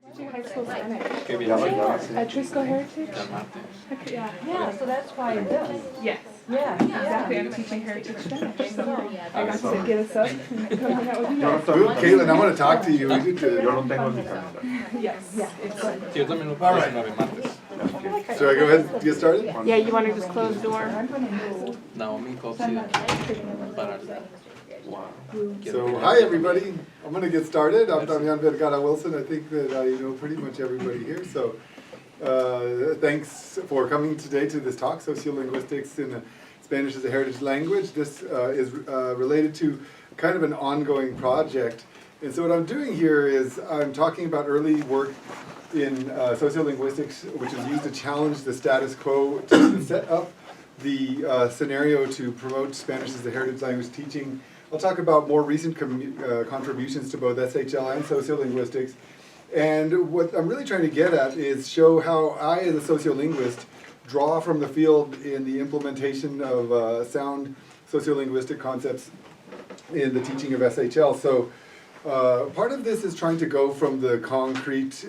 High school Spanish. At Trisco Heritage? Okay, yeah. Yeah, so that's why it does. Yes. Yeah, Exactly, I'm teaching Heritage Spanish, so I got to get us up and come hang out with you guys. Caitlin, I want to talk to you. We need to... Yes. Sí, yo también lo puedo hacer 9 martes. Should I go ahead and get started? Yeah, you want to just close the door? Naomi Copsi para So, hi everybody. I'm going to get started. I'm Damian Vergara Wilson. I think that I know pretty much everybody here. So, thanks for coming today to this talk, Sociolinguistics in Spanish as a Heritage Language. This is related to kind of an ongoing project. And so what I'm doing here is I'm talking about early work in sociolinguistics, which is used to challenge the status quo, to set up the scenario to promote Spanish as a heritage language teaching. I'll talk about more recent contributions to both SHL and sociolinguistics. And what I'm really trying to get at is show how I, as a sociolinguist, draw from the field in the implementation of sound sociolinguistic concepts in the teaching of SHL. So part of this is trying to go from the concrete,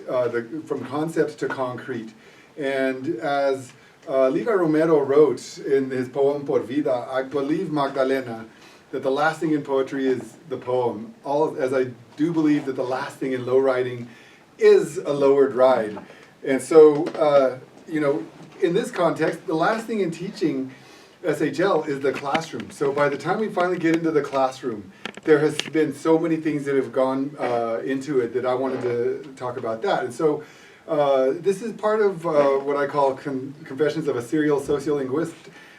from concepts to concrete. And as Levi Romero wrote in his poem Por Vida, I believe, Magdalena, that the last thing in poetry is the poem, as I do believe that the last thing in low riding is a lowered ride. And so, you know, in this context, the last thing in teaching SHL is the classroom. So by the time we finally get into the classroom, there has been so many things that have gone into it that I wanted to talk about that. And so this is part of what I call Confessions of a Serial Sociolinguist.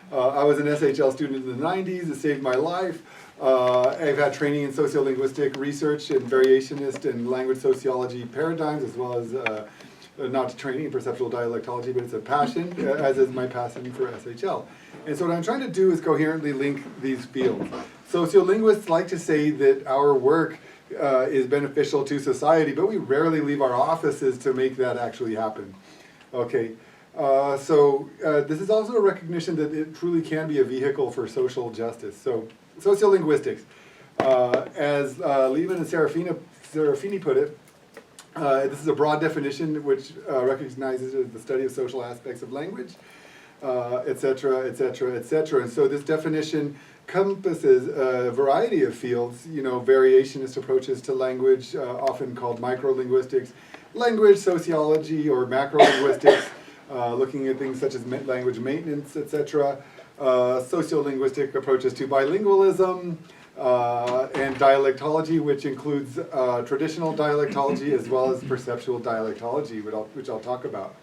I was an SHL student in the 90s. It saved my life. I've had training in sociolinguistic research and variationist and language sociology paradigms, as well as not training in perceptual dialectology, but it's a passion, as is my passion for SHL. And so what I'm trying to do is coherently link these fields. Sociolinguists like to say that our work is beneficial to society, but we rarely leave our offices to make that actually happen. Okay. So this is also a recognition that it truly can be a vehicle for social justice. So sociolinguistics, as Lehman and Serafini put it, this is a broad definition which recognizes the study of social aspects of language, etc., etc., etc. And so this definition encompasses a variety of fields, you know, variationist approaches to language, often called microlinguistics, language sociology or macrolinguistics, looking at things such as language maintenance, etc., sociolinguistic approaches to bilingualism, and dialectology, which includes traditional dialectology as well as perceptual dialectology, which I'll talk about.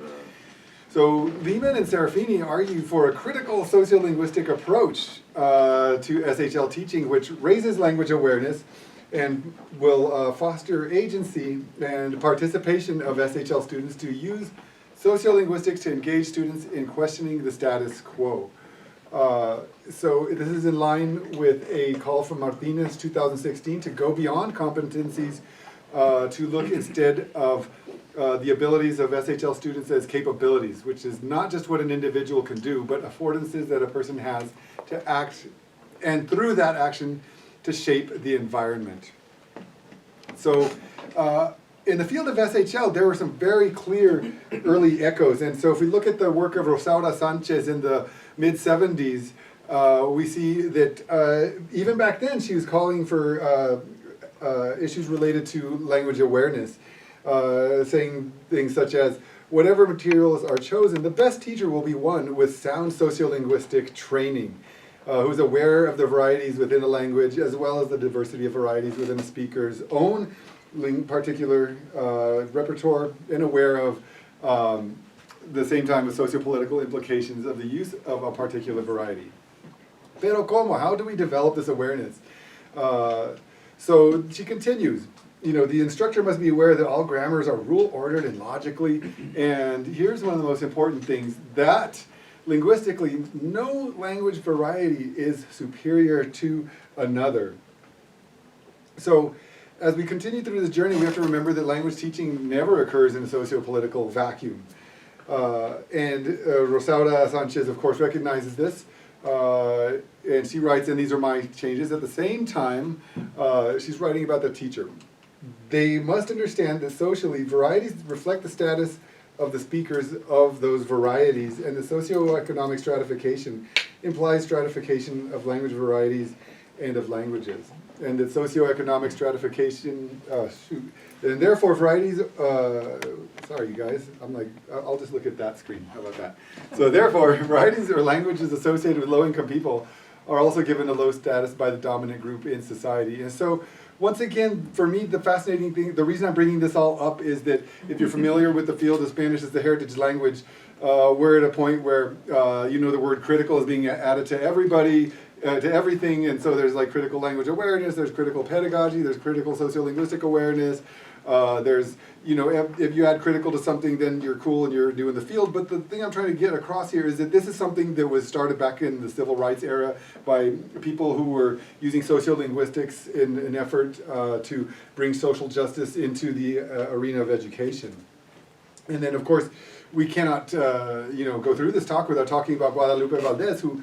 So Lehman and Serafini argue for a critical sociolinguistic approach to SHL teaching, which raises language awareness and will foster agency and participation of SHL students to use sociolinguistics to engage students in questioning the status quo. So this is in line with a call from Martinez 2016 to go beyond competencies to look instead of the abilities of SHL students as capabilities, which is not just what an individual can do, but affordances that a person has to act, and through that action to shape the environment. So in the field of SHL, there were some very clear early echoes. And so if we look at the work of Rosado Sanchez in the mid-70s, we see that even back then she was calling for issues related to language awareness, saying things such as, whatever materials are chosen, the best teacher will be one with sound sociolinguistic training, who's aware of the varieties within a language as well as the diversity of varieties within a speaker's own particular repertoire, and aware of the same time with sociopolitical implications of the use of a particular variety. Pero como? How do we develop this awareness? So she continues, you know, the instructor must be aware that all grammars are rule-ordered and logically, and here's one of the most important things, that linguistically, no language variety is superior to another. So as we continue through this journey, we have to remember that language teaching never occurs in a socio-political vacuum. And Rosado Sanchez, of course, recognizes this. And she writes, and these are my changes. At the same time, she's writing about the teacher. they must understand that socially, varieties reflect the status of the speakers of those varieties, and the socioeconomic stratification implies stratification of language varieties and of languages. And that socioeconomic stratification, and therefore varieties, sorry you guys, I'll just look at that screen, how about that? So therefore, varieties or languages associated with low-income people are also given a low status by the dominant group in society. And so, once again, for me, the fascinating thing, the reason I'm bringing this all up is that if you're familiar with the field of Spanish as the heritage language, we're at a point where, the word critical is being added to everybody, to everything, and so there's like critical language awareness, there's critical pedagogy, there's critical sociolinguistic awareness, there's, if you add critical to something, then you're cool and you're doing the field. But the thing I'm trying to get across here is that this is something that was started back in the civil rights era by people who were using sociolinguistics in an effort to bring social justice into the arena of education. And then, of course, we cannot, go through this talk without talking about Guadalupe Valdez, who,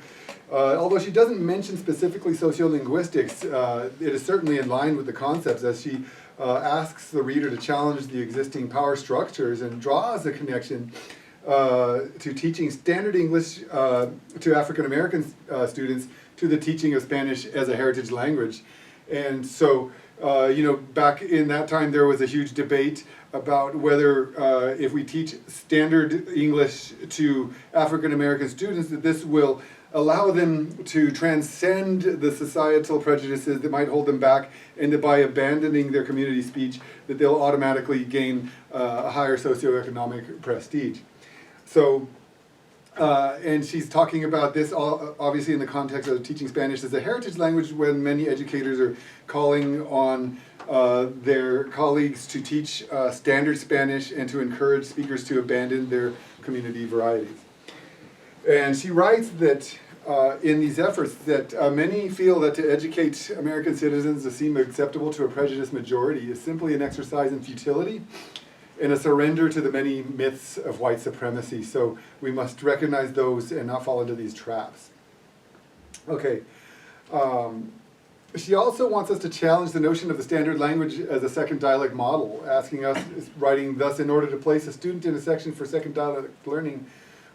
although she doesn't mention specifically sociolinguistics, it is certainly in line with the concepts as she asks the reader to challenge the existing power structures and draws a connection to teaching standard English to African American students to the teaching of Spanish as a heritage language. And so, back in that time there was a huge debate about whether if we teach standard English to African American students, that this will allow them to transcend the societal prejudices that might hold them back, and that by abandoning their community speech, that they'll automatically gain a higher socioeconomic prestige. So, and she's talking about this obviously in the context of teaching Spanish as a heritage language, when many educators are calling on their colleagues to teach standard Spanish and to encourage speakers to abandon their community varieties. And she writes that in these efforts that many feel that to educate American citizens to seem acceptable to a prejudiced majority is simply an exercise in futility and a surrender to the many myths of white supremacy. So we must recognize those and not fall into these traps. Okay. She also wants us to challenge the notion of the standard language as a second dialect model, asking us, writing thus, in order to place a student in a section for second dialect learning,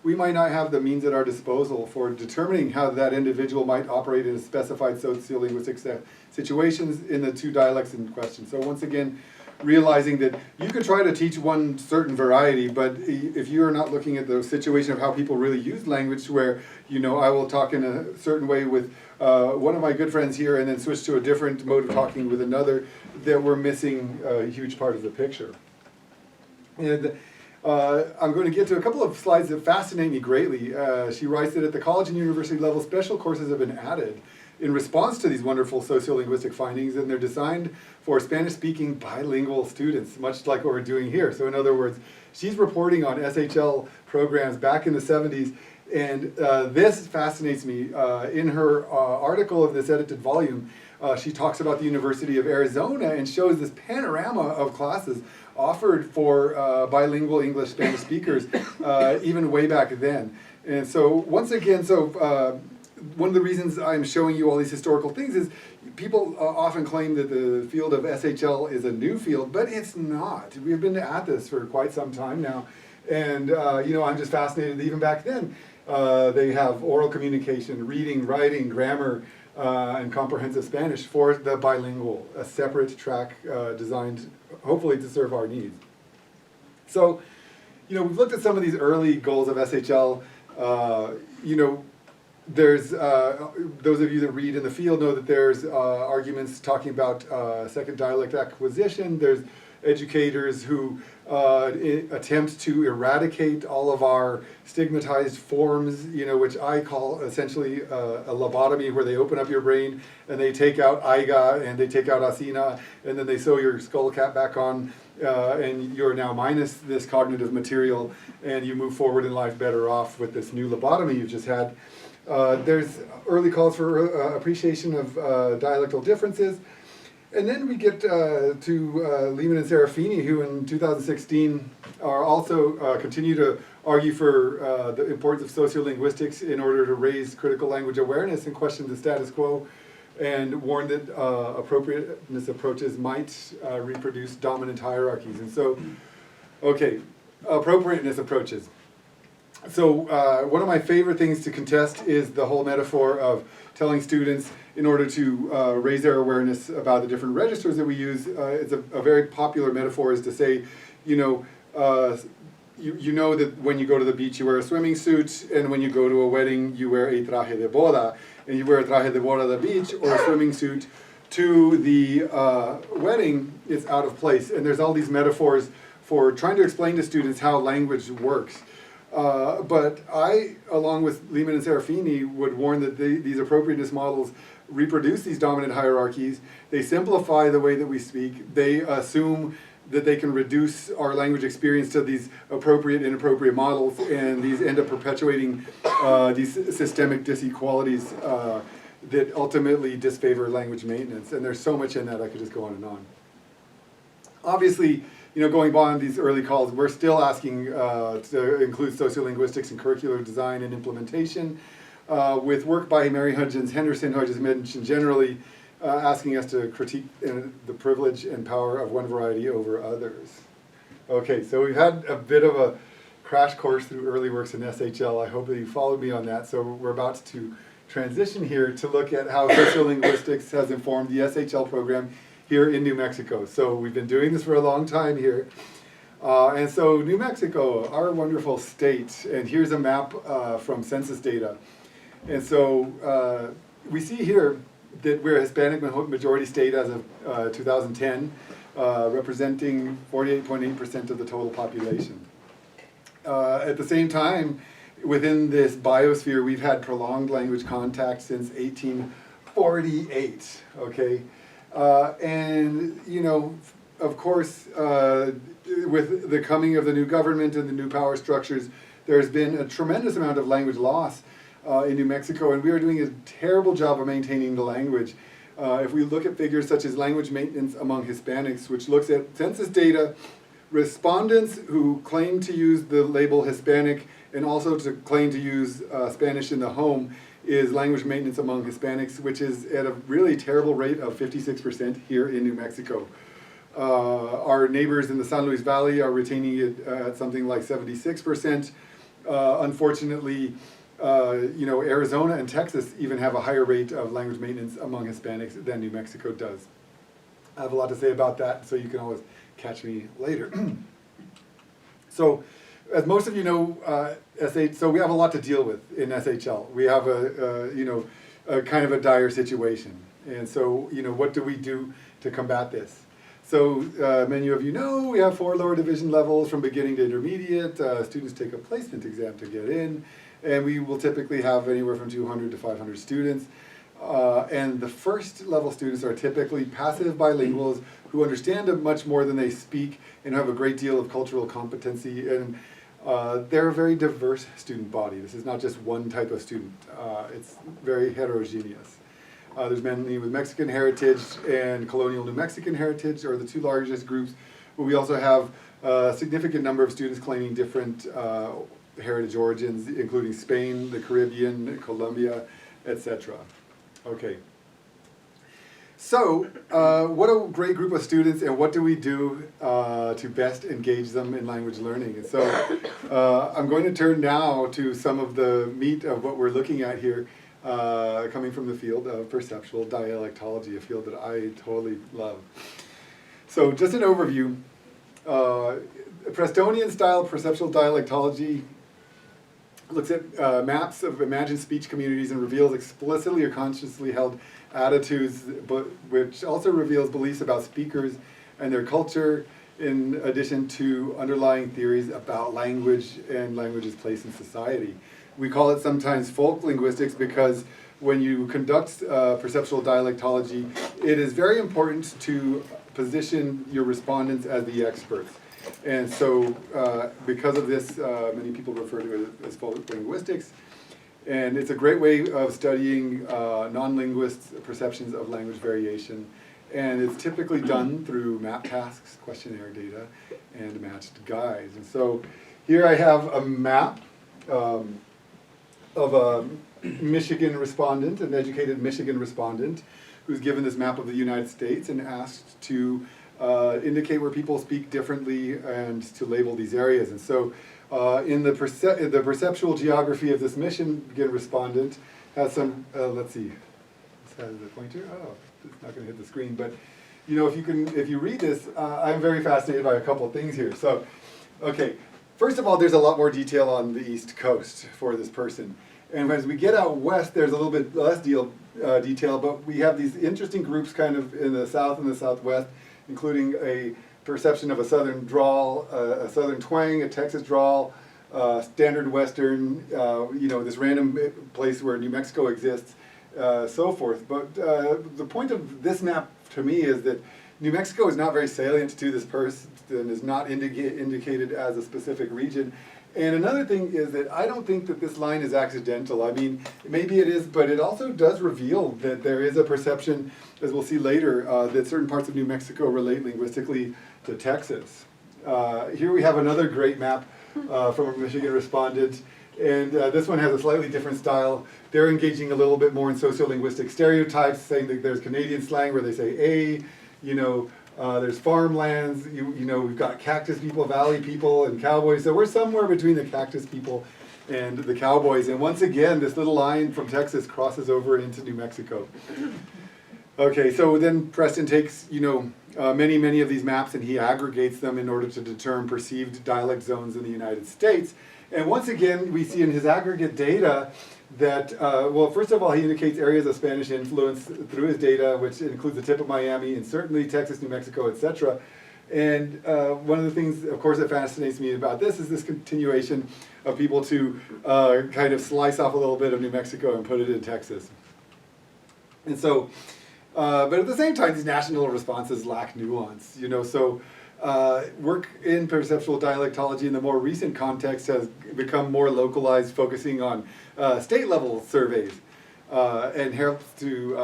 we might not have the means at our disposal for determining how that individual might operate in a specified sociolinguistic situations in the two dialects in question. So once again, realizing that you could try to teach one certain variety, but if you are not looking at the situation of how people really use language, where, I will talk in a certain way with one of my good friends here and then switch to a different mode of talking with another, that we're missing a huge part of the picture. And I'm going to get to a couple of slides that fascinate me greatly. She writes that at the college and university level, special courses have been added in response to these wonderful sociolinguistic findings, and they're designed for Spanish-speaking bilingual students, much like what we're doing here. So in other words, she's reporting on SHL programs back in the 70s, and this fascinates me. In her article of this edited volume, she talks about the University of Arizona and shows this panorama of classes offered for bilingual English-Spanish speakers even way back then. And so once again, one of the reasons I'm showing you all these historical things is people often claim that the field of SHL is a new field, but it's not. We've been at this for quite some time now. And, I'm just fascinated that even back then, they have oral communication, reading, writing, grammar, and comprehensive Spanish for the bilingual, a separate track designed hopefully to serve our needs. So, we've looked at some of these early goals of SHL. There's, those of you that read in the field know that there's arguments talking about second dialect acquisition. There's educators who attempt to eradicate all of our stigmatized forms, which I call essentially a lobotomy, where they open up your brain and they take out aiga and they take out asina, and then they sew your skull cap back on, and you're now minus this cognitive material, and you move forward in life better off with this new lobotomy you've just had. There's early calls for appreciation of dialectal differences. And then we get to Lehman and Serafini, who in 2016 are also continue to argue for the importance of sociolinguistics in order to raise critical language awareness and question the status quo and warned that appropriateness approaches might reproduce dominant hierarchies. And so, okay, appropriateness approaches. So one of my favorite things to contest is the whole metaphor of telling students, in order to raise their awareness about the different registers that we use, it's a very popular metaphor is to say, you know, you know that when you go to the beach you wear a swimming suit, and when you go to a wedding you wear a traje de boda, and you wear a traje de boda to the beach or a swimming suit to the wedding, it's out of place. And there's all these metaphors for trying to explain to students how language works. But I, along with Lehman and Serafini, would warn that these appropriateness models reproduce these dominant hierarchies. They simplify the way that we speak. They assume that they can reduce our language experience to these appropriate and inappropriate models, and these end up perpetuating these systemic disequalities that ultimately disfavor language maintenance. And there's so much in that, I could just go on and on. Obviously, you know, going beyond these early calls, we're still asking to include sociolinguistics in curricular design and implementation, with work by Mary Hudgens Henderson, who I just mentioned generally, asking us to critique the privilege and power of one variety over others. Okay, so we've had a bit of a crash course through early works in SHL. I hope that you followed me on that. So we're about to transition here to look at how sociolinguistics has informed the SHL program here in New Mexico. So we've been doing this for a long time here. And so New Mexico, our wonderful state, and here's a map from census data. And so we see here that we're a Hispanic majority state as of 2010, representing 48.8% of the total population. At the same time, within this biosphere, we've had prolonged language contact since 1848, okay? And, you know, of course, with the coming of the new government and the new power structures, there's been a tremendous amount of language loss in New Mexico, and we are doing a terrible job of maintaining the language. If we look at figures such as language maintenance among Hispanics, which looks at census data, respondents who claim to use the label Hispanic and also to claim to use Spanish in the home, is language maintenance among Hispanics, which is at a really terrible rate of 56% here in New Mexico. Our neighbors in the San Luis Valley are retaining it at something like 76%. Unfortunately, you know, Arizona and Texas even have a higher rate of language maintenance among Hispanics than New Mexico does. I have a lot to say about that, so you can always catch me later. So, as most of you know, so we have a lot to deal with in SHL. We have you know, a kind of a dire situation. And so, you know, what do we do to combat this? So, many of you know, we have 4 lower division levels from beginning to intermediate. Students take a placement exam to get in, and we will typically have anywhere from 200 to 500 students. And the first level students are typically passive bilinguals who understand much more than they speak and have a great deal of cultural competency. And they're a very diverse student body. This is not just one type of student. It's very heterogeneous. There's many with Mexican heritage and colonial New Mexican heritage are the 2 largest groups. But we also have a significant number of students claiming different heritage origins, including Spain, the Caribbean, Colombia, etc. Okay. So, what a great group of students, and what do we do to best engage them in language learning? And so, I'm going to turn now to some of the meat of what we're looking at here, coming from the field of perceptual dialectology, a field that I totally love. So, just an overview. Prestonian-style perceptual dialectology looks at maps of imagined speech communities and reveals explicitly or consciously held attitudes, but which also reveals beliefs about speakers and their culture, in addition to underlying theories about language and language's place in society. We call it sometimes folk linguistics because when you conduct perceptual dialectology, it is very important to position your respondents as the experts. And so, because of this, many people refer to it as folk linguistics. And it's a great way of studying non-linguists' perceptions of language variation. And it's typically done through map tasks, questionnaire data, and matched guides. And so, here I have a map of a Michigan respondent, an educated Michigan respondent, who's given this map of the United States and asked to indicate where people speak differently and to label these areas. And so in the perceptual geography of this mission, again, respondent has some, let's see, this has the pointer. Oh, it's not going to hit the screen, but you know, if you read this, I'm very fascinated by a couple of things here. So, okay, first of all, there's a lot more detail on the East Coast for this person. And as we get out west, there's a little bit less detail, but we have these interesting groups kind of in the south and the southwest, including a perception of a southern drawl, a southern twang, a Texas drawl, standard western, you know, this random place where New Mexico exists, so forth. But the point of this map to me is that New Mexico is not very salient to this person, is not indicated as a specific region. And another thing is that I don't think that this line is accidental. I mean, maybe it is, but it also does reveal that there is a perception, as we'll see later, that certain parts of New Mexico relate linguistically to Texas. Here we have another great map from a Michigan respondent, and this one has a slightly different style. They're engaging a little bit more in sociolinguistic stereotypes, saying that there's Canadian slang where they say "a," you know, there's farmlands, you know, we've got cactus people, valley people, and cowboys. So we're somewhere between the cactus people and the cowboys. And once again, this little line from Texas crosses over into New Mexico. Okay, so then Preston takes, you know, many of these maps and he aggregates them in order to determine perceived dialect zones in the United States. And once again, we see in his aggregate data that, well, first of all, he indicates areas of Spanish influence through his data, which includes the tip of Miami and certainly Texas, New Mexico, etc. And one of the things, of course, that fascinates me about this is this continuation of people to kind of slice off a little bit of New Mexico and put it in Texas. And so, but at the same time, these national responses lack nuance, you know, so work in perceptual dialectology in the more recent context has become more localized, focusing on state-level surveys, and helps to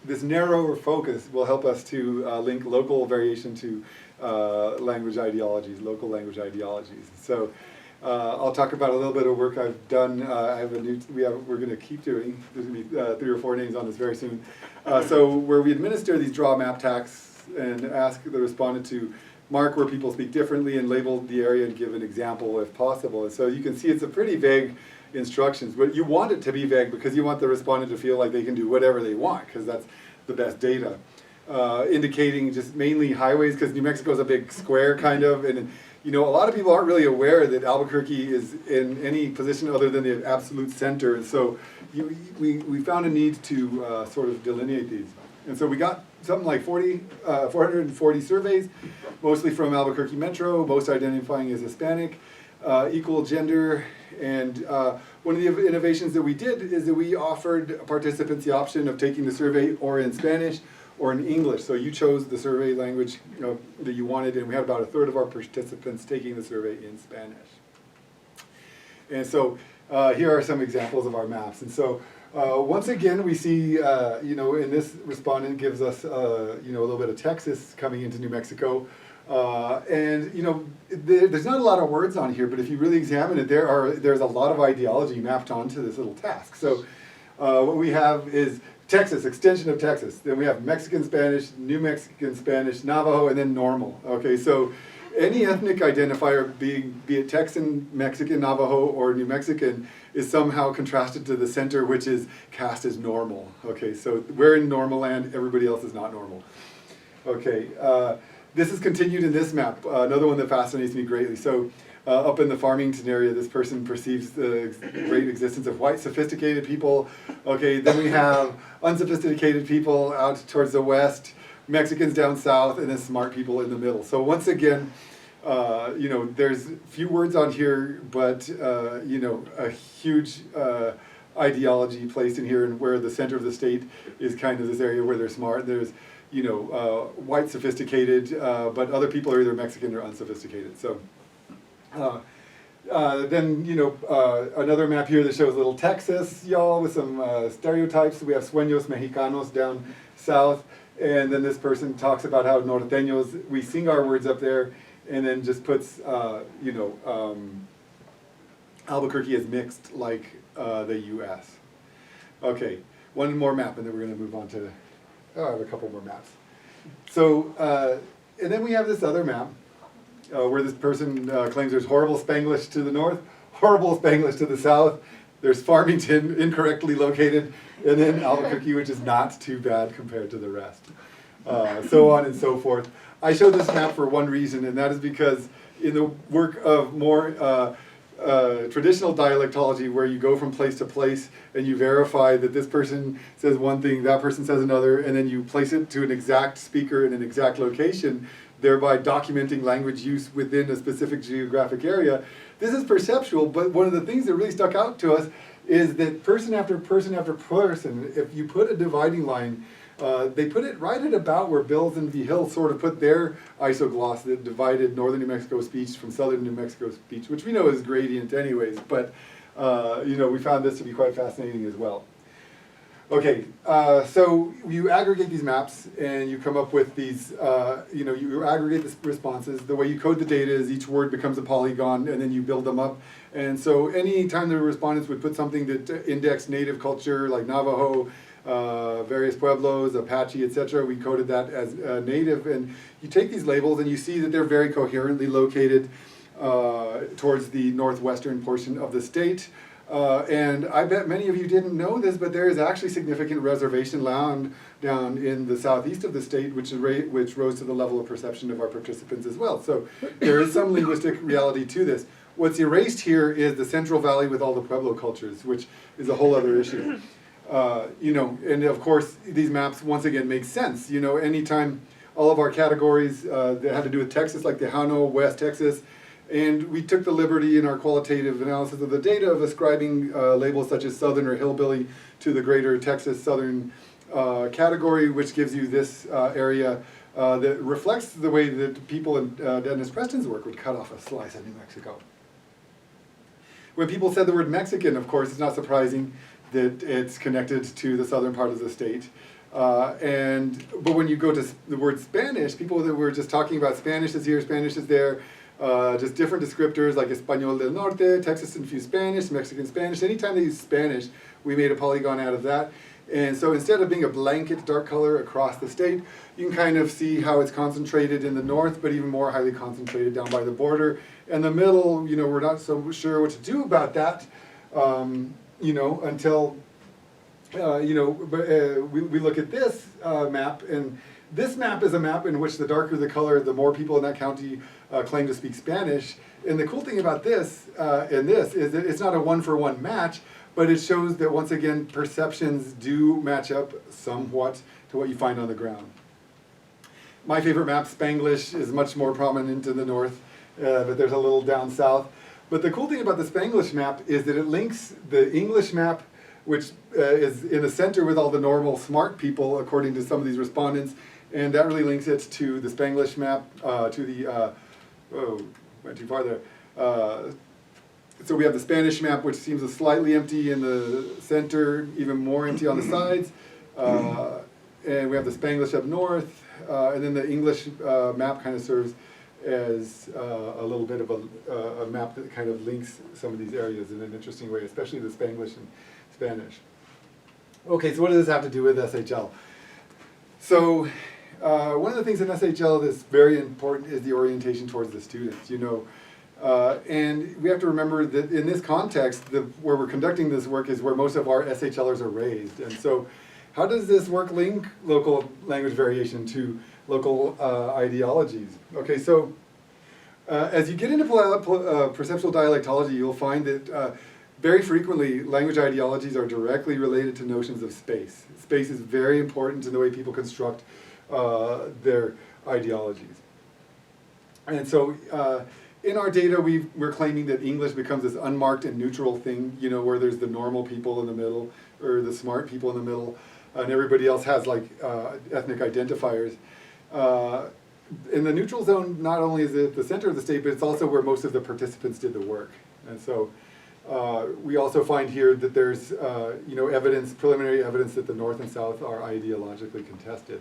this narrower focus will help us to link local variation to language ideologies, local language ideologies. So I'll talk about a little bit of work I've done. I have a new, we're going to keep doing. There's going to be 3 or 4 names on this very soon. So where we administer these draw map tasks and ask the respondent to mark where people speak differently and label the area and give an example if possible. And so you can see it's a pretty vague instructions, but you want it to be vague because you want the respondent to feel like they can do whatever they want because that's the best data. Indicating just mainly highways because New Mexico is a big square kind of, and you know a lot of people aren't really aware that Albuquerque is in any position other than the absolute center, and so we found a need to sort of delineate these. And so we got something like 440 surveys, mostly from Albuquerque Metro, most identifying as Hispanic, equal gender, and one of the innovations that we did is that we offered participants the option of taking the survey or in Spanish or in English. So you chose the survey language that you wanted, and we had about 1/3 of our participants taking the survey in Spanish. And so here are some examples of our maps. And so once again, we see, you know, in this respondent gives us, you know, a little bit of Texas coming into New Mexico. And, you know, there's not a lot of words on here, but if you really examine it, there's a lot of ideology mapped onto this little task. So what we have is Texas, extension of Texas. Then we have Mexican Spanish, New Mexican Spanish, Navajo, and then normal. Okay, so any ethnic identifier, be it Texan, Mexican, Navajo, or New Mexican, is somehow contrasted to the center, which is cast as normal. Okay, so we're in normal land, everybody else is not normal. Okay, this is continued in this map, another one that fascinates me greatly. So up in the Farmington area, this person perceives the great existence of white sophisticated people. Okay, then we have unsophisticated people out towards the west, Mexicans down south, and then smart people in the middle. So once again, you know, there's few words on here, but you know, a huge ideology placed in here, and where the center of the state is kind of this area where they're smart. There's, you know, white sophisticated, but other people are either Mexican or unsophisticated. So then, you know, another map here that shows little Texas, y'all, with some stereotypes. We have sueños mexicanos down south. And then this person talks about how norteños, we sing our words up there, and then just puts, you know, Albuquerque is mixed like the U.S. Okay, one more map, and then we're going to move on to I have a couple more maps. So, and then we have this other map where this person claims there's horrible Spanglish to the north, horrible Spanglish to the south. There's Farmington, incorrectly located, and then Albuquerque, which is not too bad compared to the rest. So on and so forth. I show this map for one reason, and that is because in the work of more traditional dialectology, where you go from place to place and you verify that this person says one thing, that person says another, and then you place it to an exact speaker in an exact location, thereby documenting language use within a specific geographic area. This is perceptual, but one of the things that really stuck out to us is that person after person after person, if you put a dividing line, they put it right at about where Bills and V. Hill sort of put their isogloss that divided northern New Mexico speech from southern New Mexico speech, which we know is gradient anyways, but you know, we found this to be quite fascinating as well. Okay, so you aggregate these maps and you come up with these, you know, you aggregate the responses. The way you code the data is each word becomes a polygon and then you build them up. And so any time the respondents would put something that indexed native culture like Navajo, various Pueblos, Apache, etc., we coded that as native. And you take these labels and you see that they're very coherently located towards the northwestern portion of the state. And I bet many of you didn't know this, but there is actually significant reservation land down in the southeast of the state, which rose to the level of perception of our participants as well. So there is some linguistic reality to this. What's erased here is the Central Valley with all the Pueblo cultures, which is a whole other issue. You know, and of course, these maps once again make sense. You know, anytime all of our categories that had to do with Texas, like Tejano, West Texas, and we took the liberty in our qualitative analysis of the data of ascribing labels such as Southern or Hillbilly to the greater Texas Southern category, which gives you this area that reflects the way that people in Dennis Preston's work would cut off a slice of New Mexico. When people said the word Mexican, of course, it's not surprising that it's connected to the southern part of the state. But when you go to the word Spanish, people that were just talking about Spanish is here, Spanish is there, just different descriptors like Español del Norte, Texas infused Spanish, Mexican Spanish. Anytime they use Spanish, we made a polygon out of that. And so instead of being a blanket dark color across the state, you can kind of see how it's concentrated in the north, but even more highly concentrated down by the border. And the middle, you know, we're not so sure what to do about that, you know, until, you know, we look at this map, and this map is a map in which the darker the color, the more people in that county claim to speak Spanish. And the cool thing about this and this is that it's not a one-for-one match, but it shows that, once again, perceptions do match up somewhat to what you find on the ground. My favorite map, Spanglish, is much more prominent in the north, but there's a little down south. But the cool thing about the Spanglish map is that it links the English map, which is in the center with all the normal smart people, according to some of these respondents, and that really links it to the Spanglish map, to the, went too far there. So we have the Spanish map, which seems slightly empty in the center, even more empty on the sides. And we have the Spanglish up north, and then the English map kind of serves as a little bit of a map that kind of links some of these areas in an interesting way, especially the Spanglish and Spanish. Okay, so what does this have to do with SHL? So one of the things in SHL that's very important is the orientation towards the students, you know. And we have to remember that in this context, where we're conducting this work is where most of our SHLers are raised. And so how does this work link local language variation to local ideologies? Okay, so as you get into perceptual dialectology, you'll find that very frequently language ideologies are directly related to notions of space. Space is very important in the way people construct their ideologies. And so in our data, we're claiming that English becomes this unmarked and neutral thing, you know, where there's the normal people in the middle, or the smart people in the middle, and everybody else has like ethnic identifiers. In the neutral zone, not only is it the center of the state, but it's also where most of the participants did the work. And so we also find here that there's you know, evidence, preliminary evidence that the North and South are ideologically contested.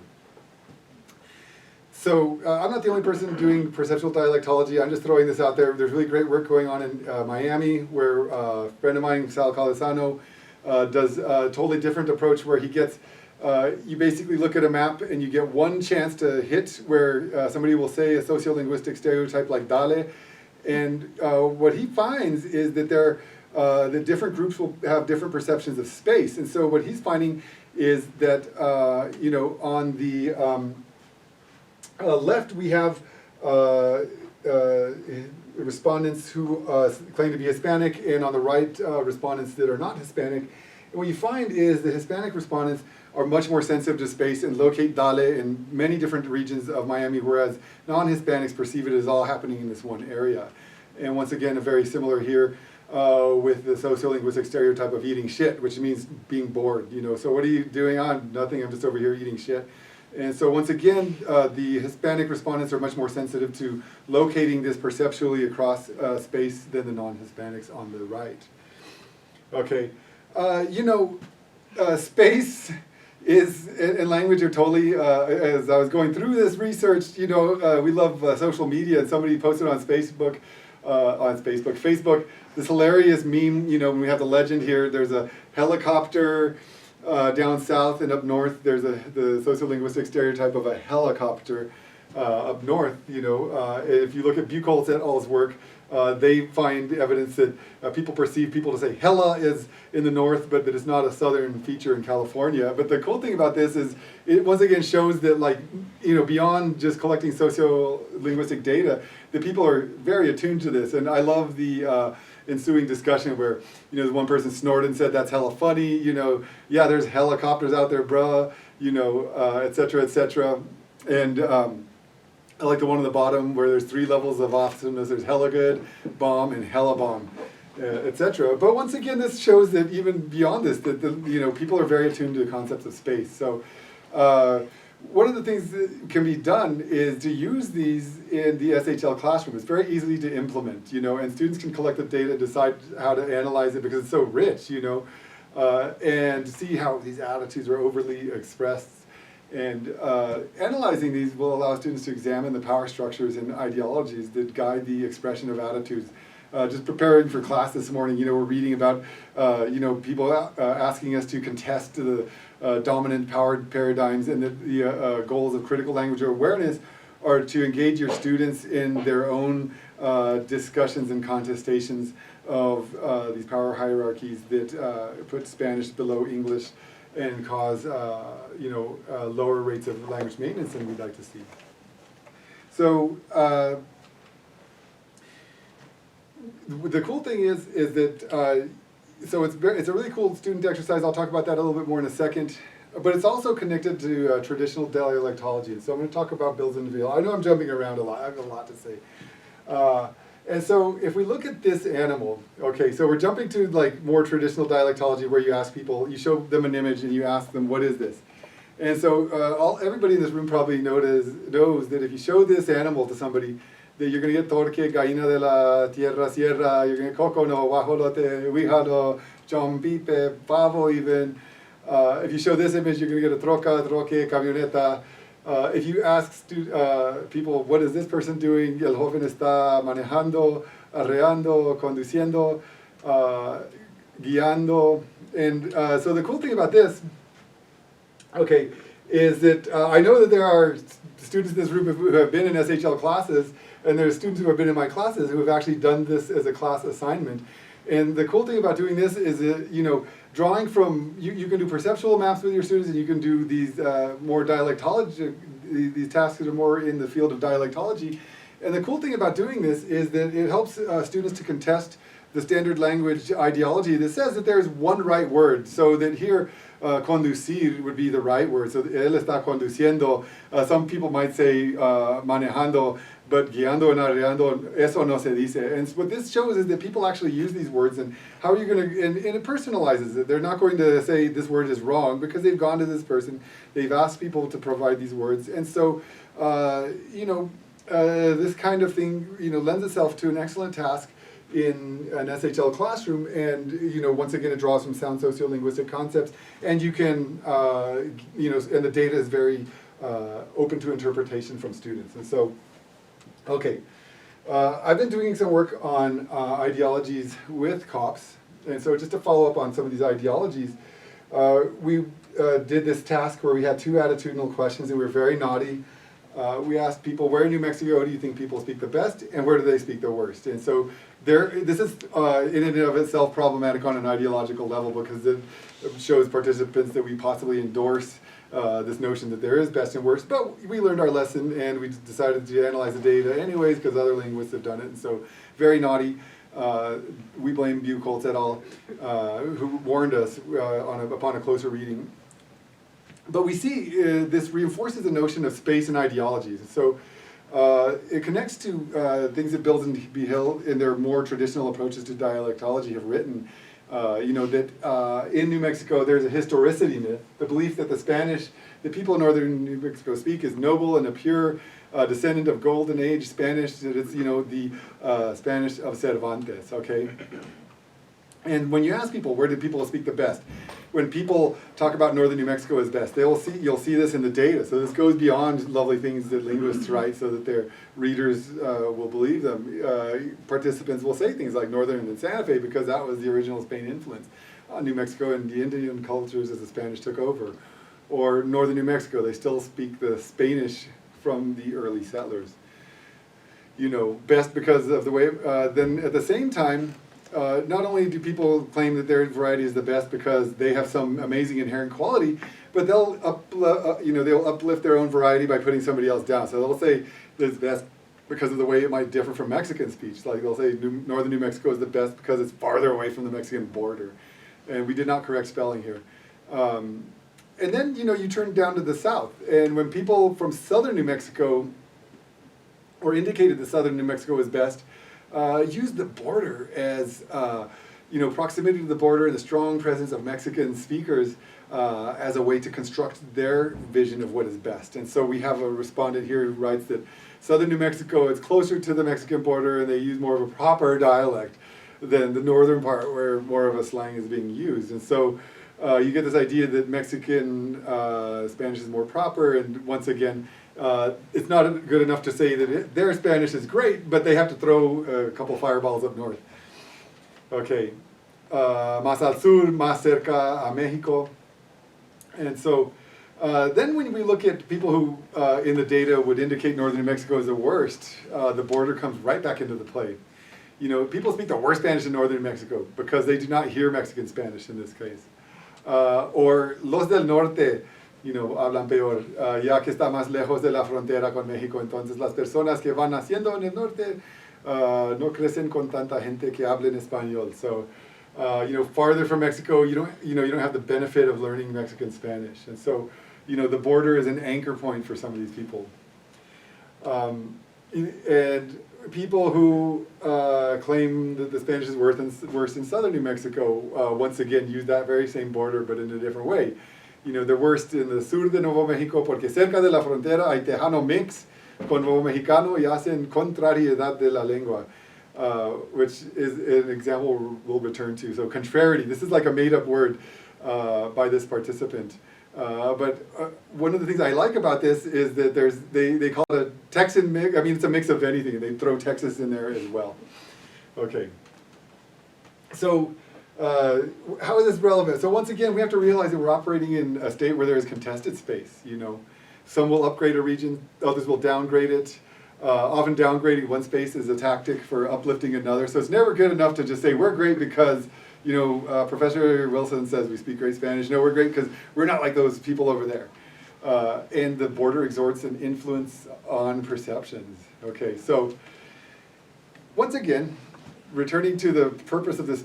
So I'm not the only person doing perceptual dialectology. I'm just throwing this out there. There's really great work going on in Miami, where a friend of mine, Sal Calisano, does a totally different approach, where he gets you basically look at a map and you get one chance to hit where somebody will say a sociolinguistic stereotype like dale, and what he finds is that the different groups will have different perceptions of space, and so what he's finding is that on the left we have respondents who claim to be Hispanic, and on the right respondents that are not Hispanic. And what you find is the Hispanic respondents are much more sensitive to space and locate dale in many different regions of Miami, whereas non-Hispanics perceive it as all happening in this one area. And once again, very similar here with the sociolinguistic stereotype of eating shit, which means being bored. So what are you doing? Nothing, I'm just over here eating shit. And so once again, the Hispanic respondents are much more sensitive to locating this perceptually across space than the non-Hispanics on the right. Okay, space is, and language are totally, as I was going through this research, we love social media, and somebody posted on Facebook, this hilarious meme, when we have the legend here, there's a helicopter down south, and up north there's the sociolinguistic stereotype of a helicopter up north. If you look at Buchholz et al.'s work, they find evidence that people perceive people to say hella is in the north, but that it's not a southern feature in California. But the cool thing about this is it once again shows that, beyond just collecting sociolinguistic data, that people are very attuned to this. And I love the ensuing discussion where, one person snorted and said, that's hella funny, yeah, there's helicopters out there, bruh, et cetera, et cetera. And I like the one on the bottom where there's 3 levels of awesomeness. There's hella good, bomb, and hella bomb, etc. But once again, this shows that even beyond this, that people are very attuned to the concepts of space. So one of the things that can be done is to use these in the SHL classroom. It's very easy to implement, and students can collect the data, decide how to analyze it because it's so rich, and see how these attitudes are overly expressed. And analyzing these will allow students to examine the power structures and ideologies that guide the expression of attitudes. Just preparing for class this morning, we're reading about, people asking us to contest the dominant power paradigms, and the goals of critical language awareness are to engage your students in their own discussions and contestations of these power hierarchies that put Spanish below English and cause lower rates of language maintenance than we'd like to see. So the cool thing is that so it's a really cool student exercise. I'll talk about that a little bit more in a second. But it's also connected to traditional dialectology. And so I'm going to talk about Bills and Veal. I know I'm jumping around a lot. I have a lot to say. And so if we look at this animal, okay, so we're jumping to more traditional dialectology where you ask people, you show them an image and you ask them, what is this? And so everybody in this room probably knows that if you show this animal to somebody, that you're going to get torque, gallina de la tierra, sierra, you're going to get cocono, guajolote, huijalo, chompipe, pavo even. If you show this image, you're going to get a troca, troque, camioneta. If you ask people, what is this person doing? El joven está manejando, arreando, conduciendo, guiando. And so the cool thing about this, okay, is that I know that there are students in this room who have been in SHL classes, and there's students who have been in my classes who have actually done this as a class assignment. And the cool thing about doing this is that, drawing from, you can do perceptual maps with your students, and you can do these more dialectology, these tasks that are more in the field of dialectology. And the cool thing about doing this is that it helps students to contest the standard language ideology that says that there's one right word. So that here, conducir would be the right word. So él está conduciendo. Some people might say manejando, but guiando and arreando, eso no se dice. And what this shows is that people actually use these words, and how are you going to, and it personalizes it. They're not going to say this word is wrong because they've gone to this person, they've asked people to provide these words. And so, this kind of thing, lends itself to an excellent task in an SHL classroom, and once again it draws from sound sociolinguistic concepts, and you can and the data is very open to interpretation from students. And so, okay, I've been doing some work on ideologies with COPS, and so just to follow up on some of these ideologies, we did this task where we had 2 attitudinal questions, and we were very naughty. We asked people, where in New Mexico do you think people speak the best, and where do they speak the worst? And so this is in and of itself problematic on an ideological level, because it shows participants that we possibly endorse this notion that there is best and worst. But we learned our lesson, and we decided to analyze the data anyways, because other linguists have done it. And so very naughty. We blame Buchholz et al., who warned us upon a closer reading. But we see this reinforces the notion of space and ideologies. So it connects to things that Bills and Behill, in their more traditional approaches to dialectology, have written. That in New Mexico there's a historicity myth, the belief that the Spanish that people in northern New Mexico speak is noble and a pure descendant of Golden Age Spanish, that it's, the Spanish of Cervantes, okay? And when you ask people, where do people speak the best? When people talk about northern New Mexico as best, you'll see this in the data. So this goes beyond lovely things that linguists write so that their readers will believe them. Participants will say things like northern and Santa Fe because that was the original Spain influence on New Mexico and the Indian cultures as the Spanish took over. Or northern New Mexico, they still speak the Spanish from the early settlers. Best because of the way, then at the same time, not only do people claim that their variety is the best because they have some amazing inherent quality, but they'll uplift their own variety by putting somebody else down. So they'll say that it's best because of the way it might differ from Mexican speech. Like they'll say northern New Mexico is the best because it's farther away from the Mexican border. And we did not correct spelling here. And then, you turn down to the south. And when people from southern New Mexico, or indicated that southern New Mexico is best, use the border as, proximity to the border and the strong presence of Mexican speakers as a way to construct their vision of what is best. And so we have a respondent here who writes that southern New Mexico is closer to the Mexican border and they use more of a proper dialect than the northern part where more of a slang is being used. And so you get this idea that Mexican Spanish is more proper, and once again, it's not good enough to say that their Spanish is great, but they have to throw a couple fireballs up north. Okay, más al sur, más cerca a Mexico. And so then when we look at people who in the data would indicate northern New Mexico as the worst, the border comes right back into the play. People speak the worst Spanish in northern New Mexico because they do not hear Mexican Spanish in this case. Or los del norte, hablan peor, ya que está más lejos de la frontera con México. Entonces las personas que van naciendo en el norte no crecen con tanta gente que hablen español. So, farther from Mexico, you don't have the benefit of learning Mexican Spanish. And so, the border is an anchor point for some of these people. And people who claim that the Spanish is worse in southern New Mexico, once again, use that very same border, but in a different way. They're worst in the sur de Nuevo México porque cerca de la frontera hay tejano mix con Nuevo Mexicano y hacen contrariedad de la lengua, which is an example we'll return to. So contrariety, this is like a made-up word by this participant. But one of the things I like about this is that they call it a Texan mix. I mean, it's a mix of anything, and they throw Texas in there as well. Okay. So how is this relevant? So once again, we have to realize that we're operating in a state where there is contested space. Some will upgrade a region, others will downgrade it. Often downgrading one space is a tactic for uplifting another. So it's never good enough to just say we're great because Professor Wilson says we speak great Spanish. No, we're great because we're not like those people over there. And the border exerts an influence on perceptions. Okay, so once again, returning to the purpose of this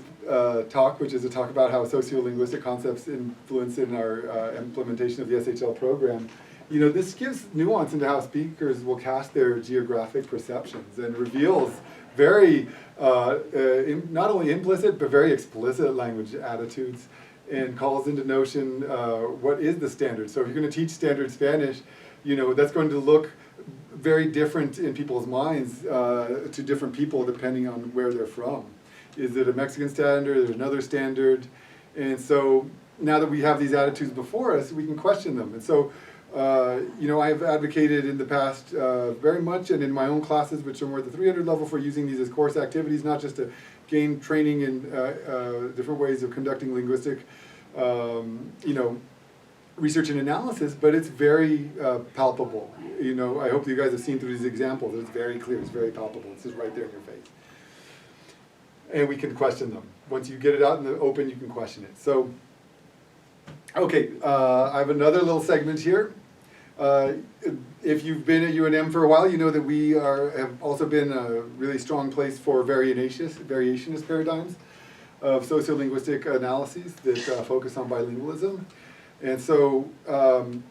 talk, which is to talk about how sociolinguistic concepts influence in our implementation of the SHL program, this gives nuance into how speakers will cast their geographic perceptions and reveals very, not only implicit, but very explicit language attitudes, and calls into notion what is the standard. So if you're going to teach standard Spanish, that's going to look very different in people's minds to different people depending on where they're from. Is it a Mexican standard? Is it another standard? And so now that we have these attitudes before us, we can question them. And so I've advocated in the past very much, and in my own classes, which are more at the 300 level, for using these as course activities, not just to gain training in different ways of conducting linguistic you know, research and analysis, but it's very palpable. You know, I hope you guys have seen through these examples. It's very clear. It's very palpable. It's just right there in your face. And we can question them. Once you get it out in the open, you can question it. So, okay, I have another little segment here. If you've been at UNM for a while, you know that we have also been a really strong place for variationist paradigms of sociolinguistic analyses that focus on bilingualism. And so I'm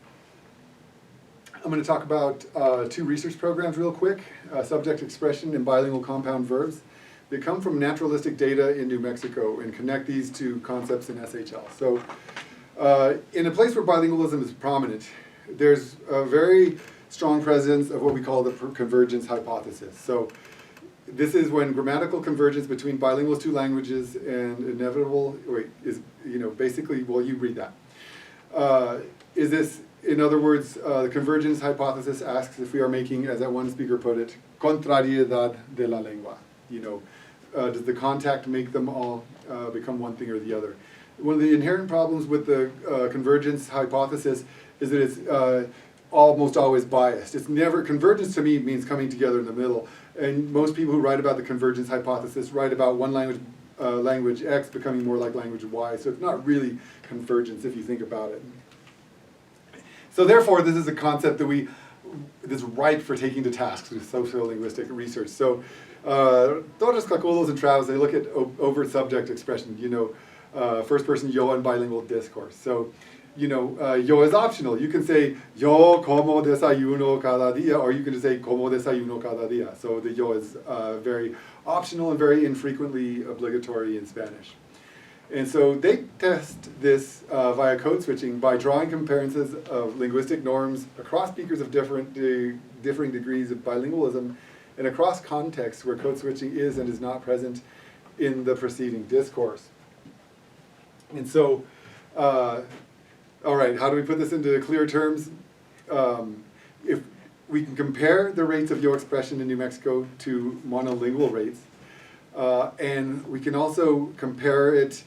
going to talk about two research programs real quick, subject expression and bilingual compound verbs. They come from naturalistic data in New Mexico and connect these to concepts in SHL. So in a place where bilingualism is prominent, there's a very strong presence of what we call the convergence hypothesis. So this is when grammatical convergence between bilingual two languages and inevitable, is, you know, basically, well, you read that. Is this, in other words, the convergence hypothesis asks if we are making, as that one speaker put it, contrariedad de la lengua. You know, does the contact make them all become one thing or the other? One of the inherent problems with the convergence hypothesis is that it's almost always biased. It's never, convergence to me means coming together in the middle. And most people who write about the convergence hypothesis write about one language, language X becoming more like language Y. So it's not really convergence if you think about it. So therefore, this is a concept that that's ripe for taking to task with sociolinguistic research. So Torres, Claculos, and Travis, they look at overt subject expression, you know, first person yo and bilingual discourse. So, you know, yo is optional. You can say yo como desayuno cada día, or you can just say como desayuno cada día. So the yo is very optional and very infrequently obligatory in Spanish. And so they test this via code switching by drawing comparisons of linguistic norms across speakers of different differing degrees of bilingualism and across contexts where code switching is and is not present in the preceding discourse. And so, all right, how do we put this into clear terms? If we can compare the rates of yo expression in New Mexico to monolingual rates, and we can also compare it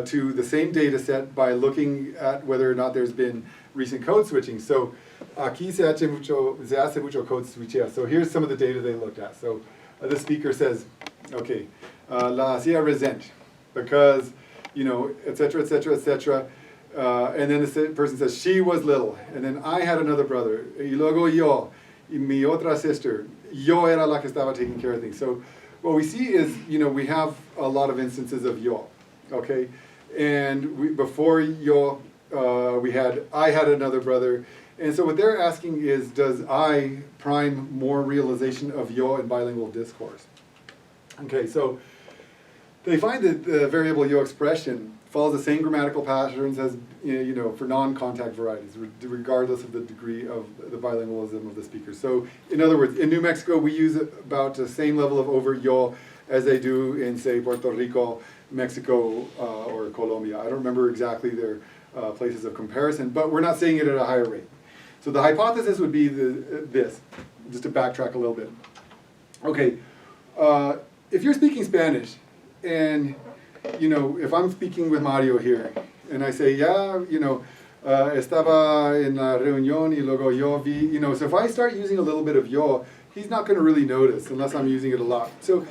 to the same data set by looking at whether or not there's been recent code switching. So aquí se hace mucho code switcheo. So here's some of the data they looked at. So the speaker says, okay, la hacía resent, because, you know, et cetera, et cetera, et cetera. And then the person says, she was little. And then I had another brother. Y luego yo, y mi otra sister. Yo era la que estaba taking care of things. So what we see is, you know, we have a lot of instances of yo. Okay, and before yo, I had another brother, and so what they're asking is, does I prime more realization of yo in bilingual discourse? Okay, so they find that the variable yo expression follows the same grammatical patterns as, you know, for non-contact varieties, regardless of the degree of the bilingualism of the speaker. So, in other words, in New Mexico, we use about the same level of overt yo as they do in, say, Puerto Rico, Mexico, or Colombia. I don't remember exactly their places of comparison, but we're not saying it at a higher rate. So the hypothesis would be this, just to backtrack a little bit. Okay, if you're speaking Spanish, and, you know, if I'm speaking with Mario here, and I say, yeah, you know, estaba en la reunión y luego yo vi, you know, so if I start using a little bit of yo, he's not going to really notice unless I'm using it a lot. So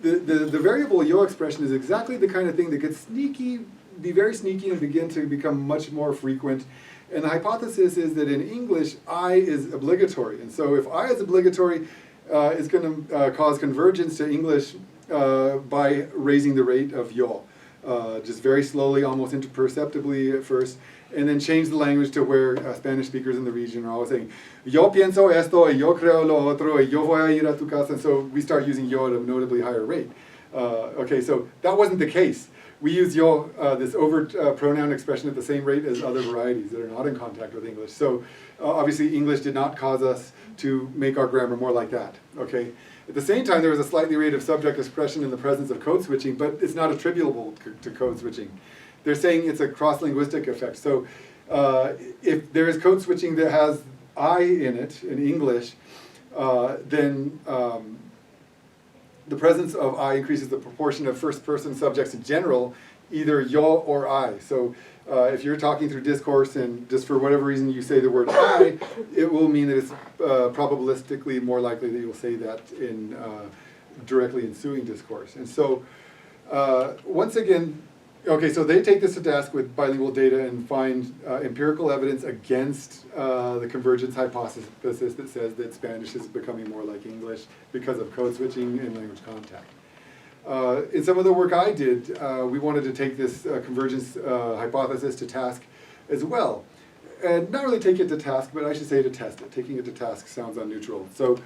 the variable yo expression is exactly the kind of thing that gets be very sneaky and begin to become much more frequent. And the hypothesis is that in English, I is obligatory. And so if I is obligatory, it's going to cause convergence to English by raising the rate of yo. Just very slowly, almost imperceptibly at first, and then change the language to where Spanish speakers in the region are always saying, yo pienso esto, y yo creo lo otro, y yo voy a ir a tu casa. And so we start using yo at a notably higher rate. Okay, so that wasn't the case. We use yo, this overt pronoun expression, at the same rate as other varieties that are not in contact with English. So obviously English did not cause us to make our grammar more like that. Okay. At the same time, there was a slightly rate of subject expression in the presence of code switching, but it's not attributable to code switching. They're saying it's a cross-linguistic effect. So if there is code switching that has I in it, in English, then the presence of I increases the proportion of first-person subjects in general either yo or I. So if you're talking through discourse and just for whatever reason you say the word I, it will mean that it's probabilistically more likely that you'll say that in directly ensuing discourse. And so once again, okay, so they take this to task with bilingual data and find empirical evidence against the convergence hypothesis that says that Spanish is becoming more like English because of code switching and language contact. In some of the work I did, we wanted to take this convergence hypothesis to task as well. And not really take it to task, but I should say to test it. Taking it to task sounds unneutral. So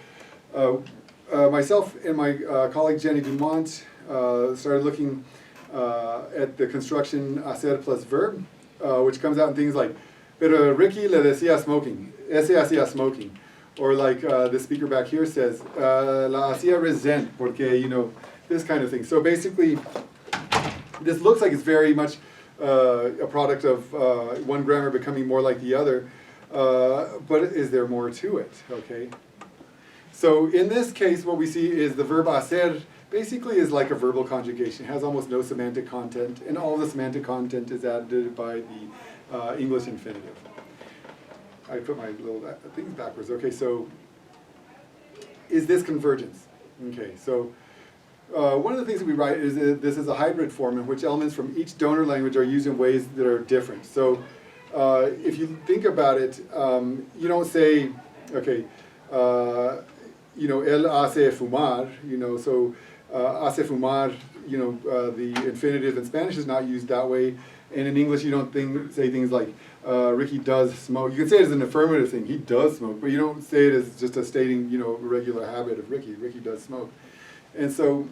myself and my colleague Jenny Dumont started looking at the construction hacer plus verb, which comes out in things like, pero Ricky le decía smoking, ese hacía smoking. Or like the speaker back here says, la hacía resent, porque, you know, this kind of thing. So basically, this looks like it's very much a product of one grammar becoming more like the other, but is there more to it, okay? So in this case, what we see is the verb hacer basically is like a verbal conjugation. It has almost no semantic content, and all the semantic content is added by the English infinitive. I put my little things backwards. Okay, so is this convergence? Okay, so one of the things that we write is that this is a hybrid form in which elements from each donor language are used in ways that are different. So if you think about it, you don't say, okay, you know, él hace fumar, you know, so hace fumar, you know, the infinitive in Spanish is not used that way. And in English, you don't say things like, Ricky does smoke. You can say it as an affirmative thing, he does smoke, but you don't say it as just a stating, you know, regular habit of Ricky does smoke. And so,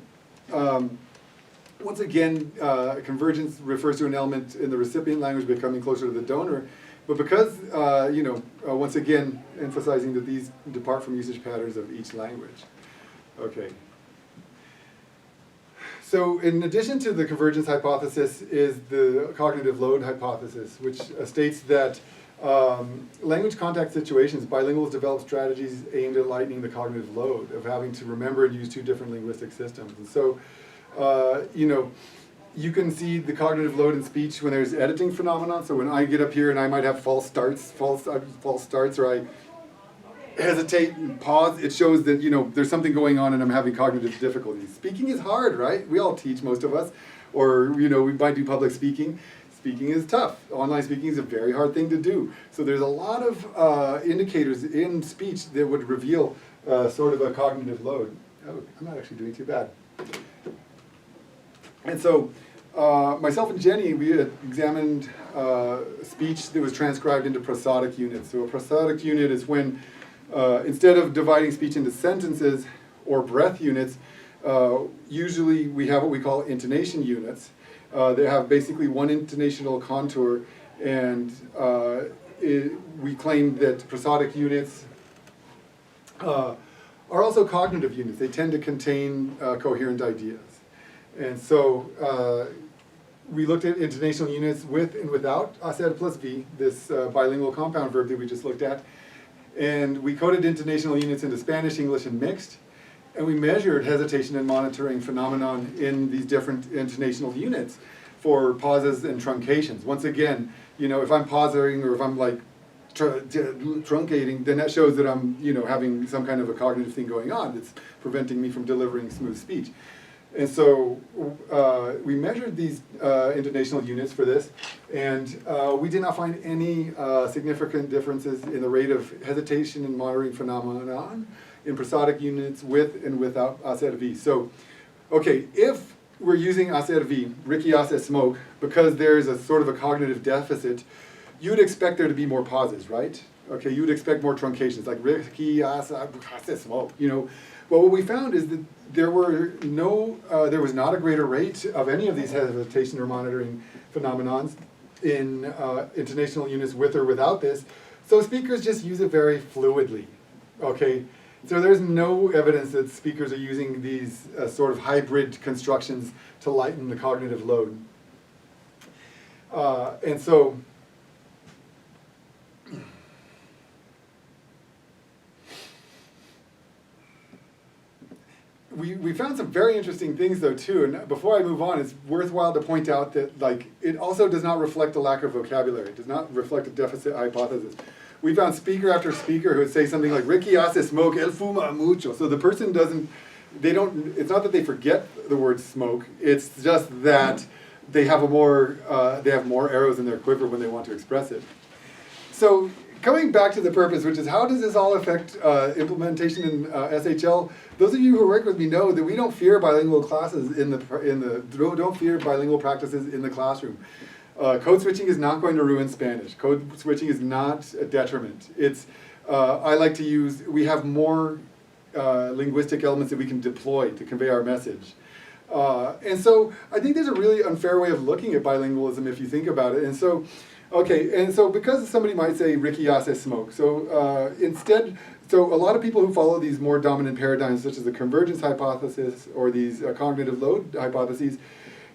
once again, convergence refers to an element in the recipient language becoming closer to the donor, but because, you know, once again, emphasizing that these depart from usage patterns of each language. Okay. So in addition to the convergence hypothesis is the cognitive load hypothesis, which states that language contact situations, bilinguals develop strategies aimed at lightening the cognitive load of having to remember and use two different linguistic systems. And so, you know, you can see the cognitive load in speech when there's editing phenomenon. So when I get up here and I might have false starts, or I hesitate and pause, it shows that, you know, there's something going on and I'm having cognitive difficulties. Speaking is hard, right? We all teach, most of us, or, you know, we might do public speaking. Speaking is tough. Online speaking is a very hard thing to do. So there's a lot of indicators in speech that would reveal sort of a cognitive load. Oh, I'm not actually doing too bad. And so myself and Jenny, we had examined speech that was transcribed into prosodic units. So a prosodic unit is when instead of dividing speech into sentences or breath units, usually we have what we call intonation units. They have basically one intonational contour, and we claim that prosodic units are also cognitive units. They tend to contain coherent ideas. And so we looked at intonational units with and without hacer plus V, this bilingual compound verb that we just looked at. And we coded intonational units into Spanish, English, and mixed. And we measured hesitation and monitoring phenomenon in these different intonational units for pauses and truncations. Once again, you know, if I'm pausing or if I'm like truncating, then that shows that I'm, you know, having some kind of a cognitive thing going on that's preventing me from delivering smooth speech. And so we measured these intonational units for this, and we did not find any significant differences in the rate of hesitation and monitoring phenomenon in prosodic units with and without hacer V. So, okay, if we're using hacer V, Ricky hace smoke, because there's a sort of a cognitive deficit, you would expect there to be more pauses, right? Okay, you would expect more truncations, like Ricky hace smoke, you know. Well, what we found is that there was not a greater rate of any of these hesitation or monitoring phenomenons in intonational units with or without this. So speakers just use it very fluidly, okay? So there's no evidence that speakers are using these sort of hybrid constructions to lighten the cognitive load. And so, we found some very interesting things though too, and before I move on, it's worthwhile to point out that it also does not reflect a lack of vocabulary. It does not reflect a deficit hypothesis. We found speaker after speaker who would say something like, Ricky hace smoke, él fuma mucho. So the person it's not that they forget the word smoke, it's just that they have more arrows in their quiver when they want to express it. So coming back to the purpose, which is how does this all affect implementation in SHL? Those of you who work with me know that we don't fear bilingual classes don't fear bilingual practices in the classroom. Code switching is not going to ruin Spanish. Code switching is not a detriment. I like to use, we have more linguistic elements that we can deploy to convey our message. And so I think there's a really unfair way of looking at bilingualism if you think about it. And so, because somebody might say Ricky hace smoke, so a lot of people who follow these more dominant paradigms, such as the Convergence Hypothesis or these cognitive load hypotheses,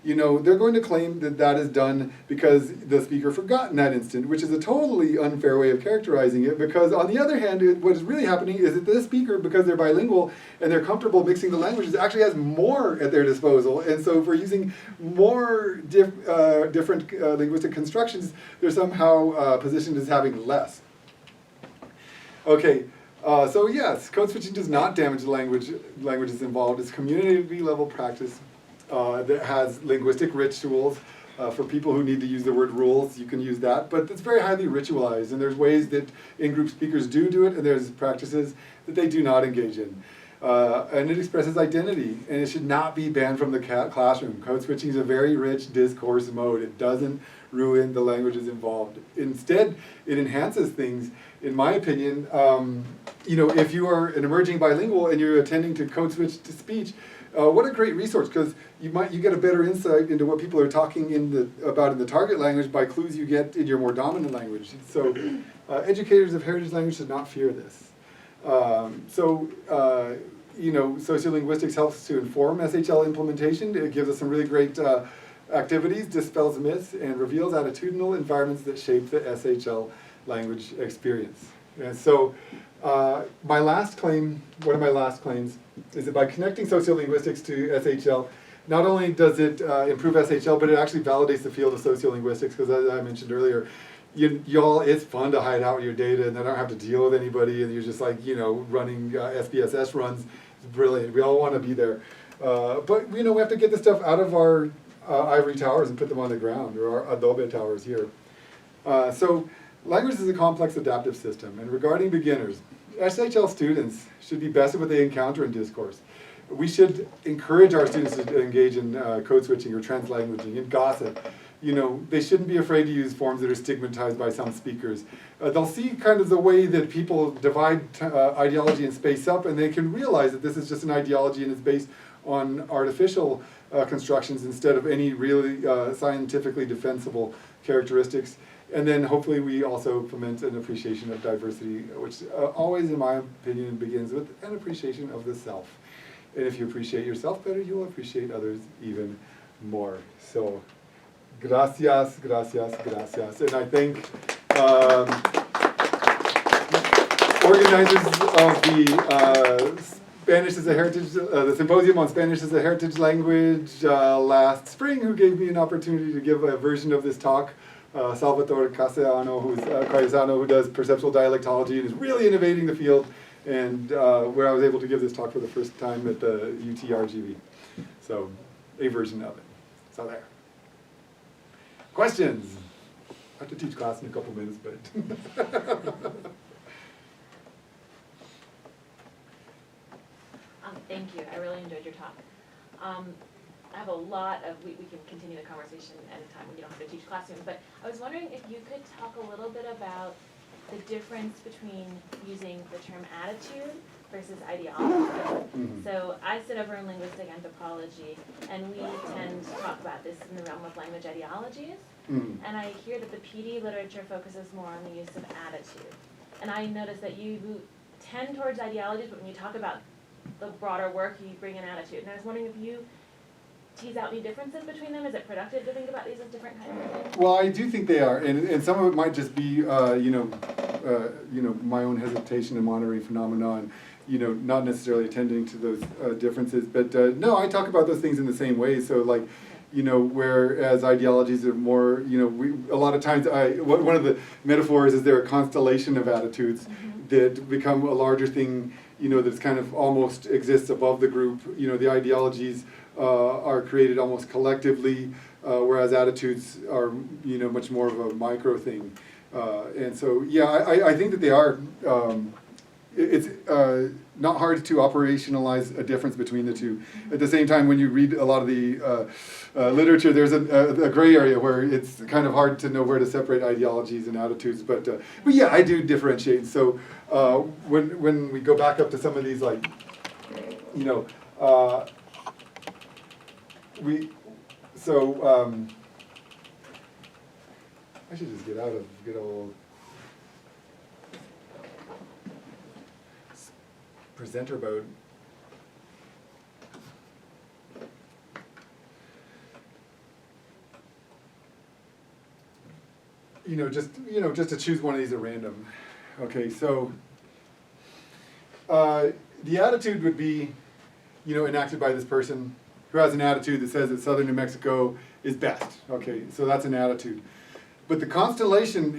they're going to claim that that is done because the speaker forgot in that instant, which is a totally unfair way of characterizing it, because on the other hand, what is really happening is that the speaker, because they're bilingual and they're comfortable mixing the languages, actually has more at their disposal. And so if we're using more different linguistic constructions, they're somehow positioned as having less. Okay. So yes, code switching does not damage the languages involved. It's community level practice that has linguistic rituals. For people who need to use the word rules, you can use that, but it's very highly ritualized, and there's ways that in-group speakers do it, and there's practices that they do not engage in. And it expresses identity, and it should not be banned from the classroom. Code switching is a very rich discourse mode. It doesn't ruin the languages involved. Instead, it enhances things. In my opinion, if you are an emerging bilingual and you're attending to code switch to speech, what a great resource, because you get a better insight into what people are talking about in the target language by clues you get in your more dominant language. So educators of heritage language should not fear this. Sociolinguistics helps to inform SHL implementation. It gives us some really great activities, dispels myths, and reveals attitudinal environments that shape the SHL language experience. And so one of my last claims, is that by connecting sociolinguistics to SHL, not only does it improve SHL, but it actually validates the field of sociolinguistics, because as I mentioned earlier, y'all, it's fun to hide out your data and then not have to deal with anybody, and you're just running SPSS runs. It's brilliant. We all want to be there. But we have to get the stuff out of our ivory towers and put them on the ground, or our adobe towers here. So language is a complex adaptive system, and regarding beginners, SHL students should be best at what they encounter in discourse. We should encourage our students to engage in code switching or translanguaging and gossip. They shouldn't be afraid to use forms that are stigmatized by some speakers. They'll see kind of the way that people divide ideology and space up, and they can realize that this is just an ideology and it's based on artificial constructions instead of any really scientifically defensible characteristics. And then hopefully we also foment an appreciation of diversity, which always, in my opinion, begins with an appreciation of the self. And if you appreciate yourself better, you will appreciate others even more. So, gracias, gracias, gracias. And I thank organizers of the Spanish as a Heritage, the Symposium on Spanish as a Heritage Language last spring, who gave me an opportunity to give a version of this talk. Salvatore Casellano, who does Perceptual Dialectology and is really innovating the field, and where I was able to give this talk for the first time at the UTRGV. So, a version of it. So there. Questions? I have to teach class in a couple minutes, but... Thank you. I really enjoyed your talk. I have a lot of, we can continue the conversation anytime when you don't have to teach classrooms, but I was wondering if you could talk a little bit about the difference between using the term attitude versus ideology. Mm-hmm. So I sit over in linguistic anthropology, and we tend to talk about this in the realm of language ideologies, and I hear that the PD literature focuses more on the use of attitude. And I notice that you tend towards ideologies, but when you talk about the broader work, you bring in attitude. And I was wondering if you tease out any differences between them? Is it productive to think about these as different kinds of things? Well, I do think they are, and some of it might just be, my own hesitation and monitoring phenomenon. not necessarily attending to those differences. But no, I talk about those things in the same way. So like, whereas ideologies are more, a lot of times one of the metaphors is they're a constellation of attitudes that become a larger thing, that's kind of almost exists above the group. The ideologies are created almost collectively, whereas attitudes are, much more of a micro thing. And so, yeah, I think that they are, it's not hard to operationalize a difference between the two. At the same time, when you read a lot of the literature, there's a gray area where it's kind of hard to know where to separate ideologies and attitudes. But yeah, I do differentiate. So when we go back up to some of these, like, I should just get out of good old presenter mode. Just to choose one of these at random. Okay, so the attitude would be, enacted by this person who has an attitude that says that southern New Mexico is best. Okay, so that's an attitude. But the constellation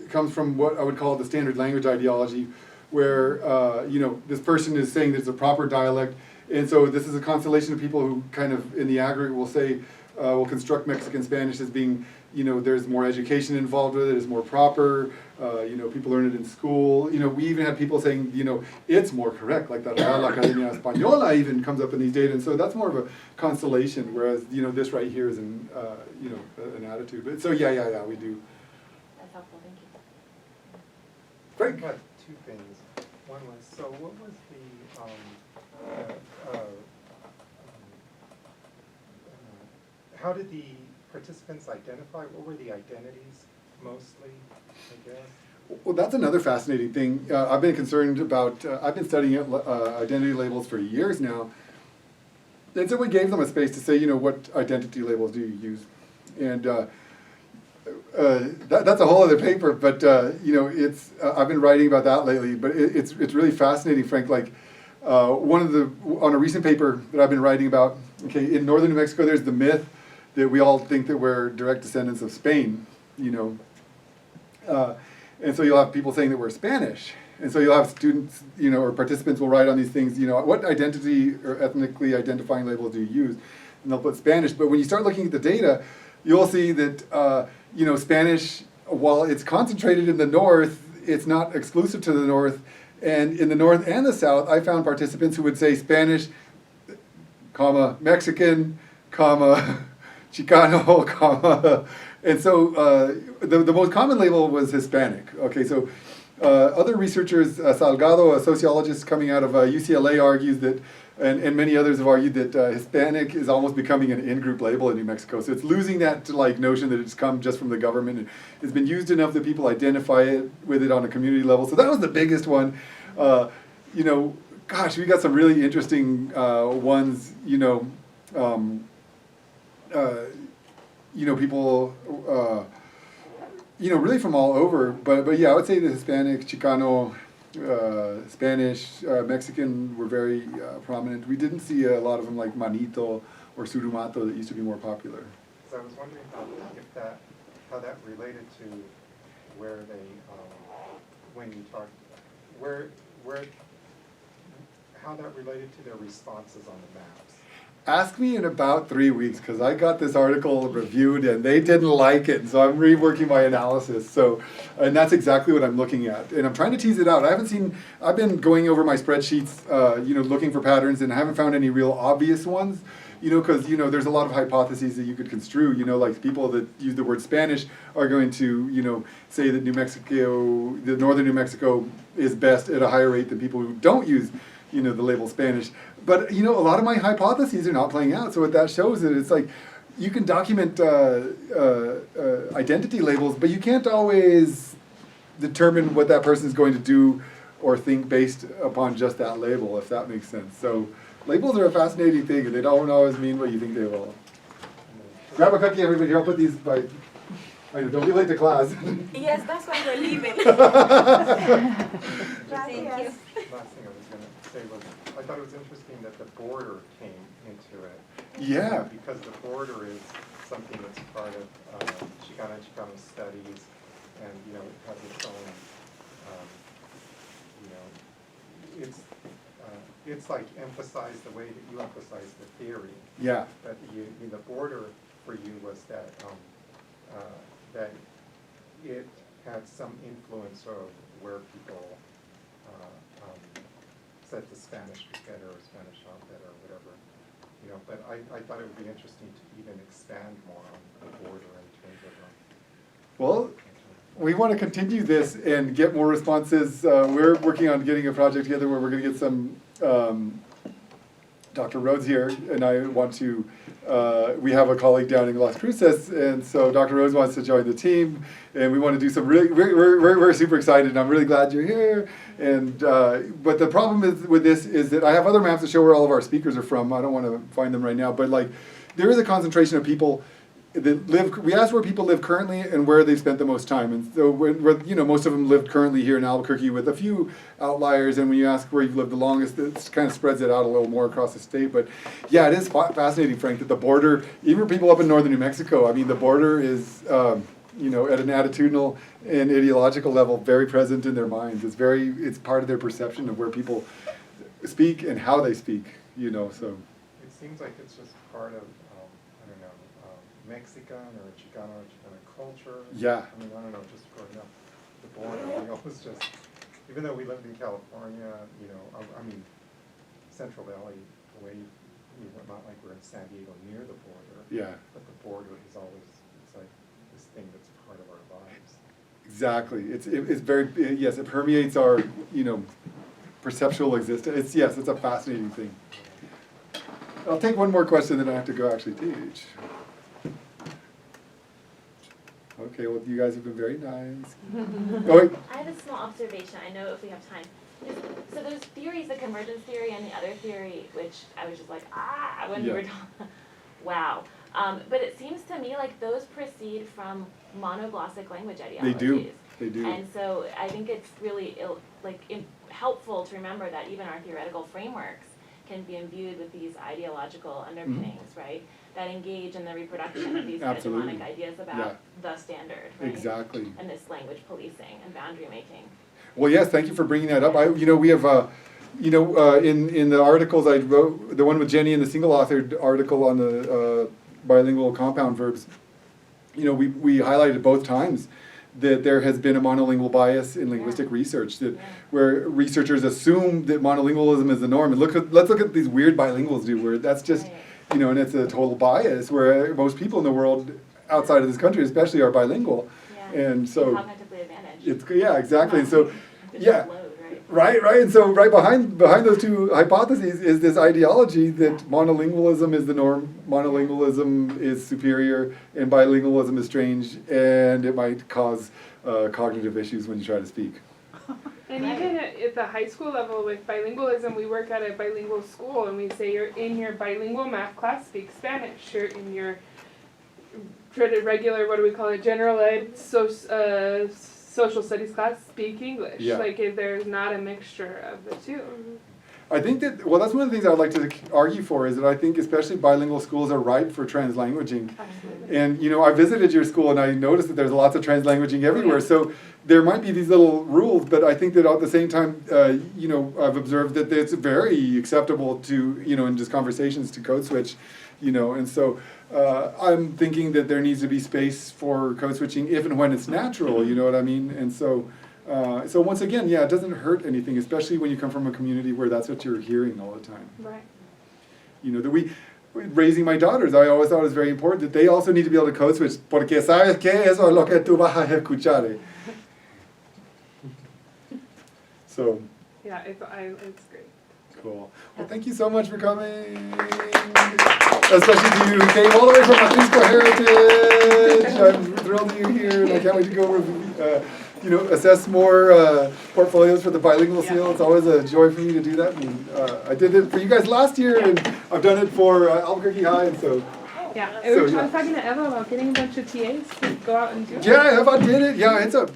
comes from what I would call the standard language ideology, where this person is saying there's a proper dialect, and so this is a constellation of people who kind of in the aggregate will say, will construct Mexican Spanish as being, there's more education involved with it, it's more proper, people learn it in school. We even had people saying, it's more correct, like that La Academia Española even comes up in these data, and so that's more of a constellation, whereas, this right here is an attitude. But so yeah, we do. That's helpful, thank you. Frank? I had two things. One was, so what was how did the participants identify? What were the identities mostly, I guess? Well, that's another fascinating thing. I've been concerned about, I've been studying identity labels for years now. And so we gave them a space to say, what identity labels do you use? And that's a whole other paper, but it's I've been writing about that lately. But it's really fascinating, Frank. Like on a recent paper that I've been writing about. Okay, in northern New Mexico, there's the myth that we all think that we're direct descendants of Spain. And so you'll have people saying that we're Spanish. And so you'll have students, or participants will write on these things, what identity or ethnically identifying labels do you use? And they'll put Spanish. But when you start looking at the data, you'll see that, Spanish, while it's concentrated in the north, it's not exclusive to the north. And in the north and the south, I found participants who would say Spanish, comma, Mexican, comma, Chicano, comma. And so the most common label was Hispanic. Okay, so other researchers, Salgado, a sociologist coming out of UCLA, argues that, and many others have argued that Hispanic is almost becoming an in-group label in New Mexico. So it's losing that notion that it's come just from the government. And it's been used enough that people identify it with it on a community level. So that was the biggest one. Gosh, we got some really interesting ones. People, really from all over. But yeah, I would say the Hispanic, Chicano, Spanish, Mexican were very prominent. We didn't see a lot of them like Manito or Surumato that used to be more popular. So I was wondering how that related to where they, when you talked, how that related to their responses on the maps. Ask me in about 3 weeks, because I got this article reviewed and they didn't like it, so I'm reworking my analysis. So, and that's exactly what I'm looking at, and I'm trying to tease it out. I've been going over my spreadsheets, looking for patterns, and I haven't found any real obvious ones. Because there's a lot of hypotheses that you could construe. Like people that use the word Spanish are going to, say that northern New Mexico is best at a higher rate than people who don't use, the label Spanish. But, a lot of my hypotheses are not playing out. So what that shows is it's like you can document identity labels, but you can't always determine what that person is going to do or think based upon just that label, if that makes sense. So labels are a fascinating thing, and they don't always mean what you think they will. Grab a cookie, everybody. Here, I'll put these by... Don't be late to class. Yes, that's why we're leaving. Thank you. last thing I was gonna say was, I thought it was interesting that the border came into it. Yeah. Because the border is something that's part of Chicano studies, and, it has its own, it's like emphasized the way that you emphasize the theory. Yeah. But the border for you was that, that it had some influence of where people said the Spanish was better or Spanish not better or whatever. But I thought it would be interesting to even expand more on the border in terms of. Well, we want to continue this and get more responses. We're working on getting a project together where we're going to get some, Dr. Rhodes here, and I want to, we have a colleague down in Las Cruces, and so Dr. Rhodes wants to join the team, and we want to do some really, we're super excited, and I'm really glad you're here. And but the problem is with this is that I have other maps that show where all of our speakers are from. I don't want to find them right now, but like there is a concentration of people that live. We asked where people live currently and where they've spent the most time, and so most of them live currently here in Albuquerque, with a few outliers. And when you ask where you've lived the longest, it kind of spreads it out a little more across the state. But yeah, it is fascinating, Frank, that the border, even for people up in northern New Mexico, I mean, the border is at an attitudinal and ideological level very present in their minds. It's part of their perception of where people speak and how they speak. So It seems like it's just part of Mexican or Chicano culture. Yeah. I mean, I don't know, just growing up the border, we always just, even though we lived in California, I mean, Central Valley, the way not like we're in San Diego near the border. yeah. But the border is always, it's like this thing that's part of our lives. Exactly. It's very, yes, it permeates our, perceptual existence. It's a fascinating thing. I'll take one more question, then I have to go actually teach. Okay, well, you guys have been very nice. Oh, wait. I have a small observation. I know if we have time. So there's theories, the convergence theory and the other theory, which I was just like, when we were talking. Wow. But it seems to me like those proceed from monoglossic language ideologies. They do. And so I think it's really helpful to remember that even our theoretical frameworks can be imbued with these ideological underpinnings, right? That engage in the reproduction of these hegemonic ideas about the standard, right? Exactly. And this language policing and boundary making. Well, yes, thank you for bringing that up. We have, in the articles I wrote, the one with Jenny and the single-authored article on the bilingual compound verbs, we highlighted both times that there has been a monolingual bias in linguistic research, where researchers assume that monolingualism is the norm. And let's look at these weird bilinguals do, where that's just, and it's a total bias, where most people in the world outside of this country especially are bilingual. Yeah. And so cognitively advantaged. Exactly. And so Load, right. And so right behind those two hypotheses is this ideology that monolingualism is the norm, monolingualism is superior, and bilingualism is strange, and it might cause cognitive issues when you try to speak. And even at the high school level with bilingualism, we work at a bilingual school, and we say you're in your bilingual math class, speak Spanish. You're in your regular, what do we call it, general ed, social studies class, speak English. Yeah. Like there's not a mixture of the two. I think that, well, that's one of the things I would like to argue for, is that I think especially bilingual schools are ripe for translanguaging. Absolutely. And, I visited your school and I noticed that there's lots of translanguaging everywhere. So there might be these little rules, but I think that at the same time, I've observed that it's very acceptable to, in just conversations to code switch, and so I'm thinking that there needs to be space for code switching if and when it's natural, you know what I mean? And so, so once again, it doesn't hurt anything, especially when you come from a community where that's what you're hearing all the time. Right. That raising my daughters, I always thought it was very important that they also need to be able to code switch, porque sabes que eso es lo que tú vas a escuchar. So. Yeah, it's great. Cool. Well, thank you so much for coming. Especially to you who came all the way from Jalisco Heritage. I'm thrilled that you're here, and I can't wait to go over, assess more portfolios for the bilingual seal. It's always a joy for me to do that. And I did it for you guys last year, and I've done it for Albuquerque High, and so. Yeah, I was talking to Eva about getting a bunch of TAs to go out and do it. Yeah, Eva did it. Yeah, it's a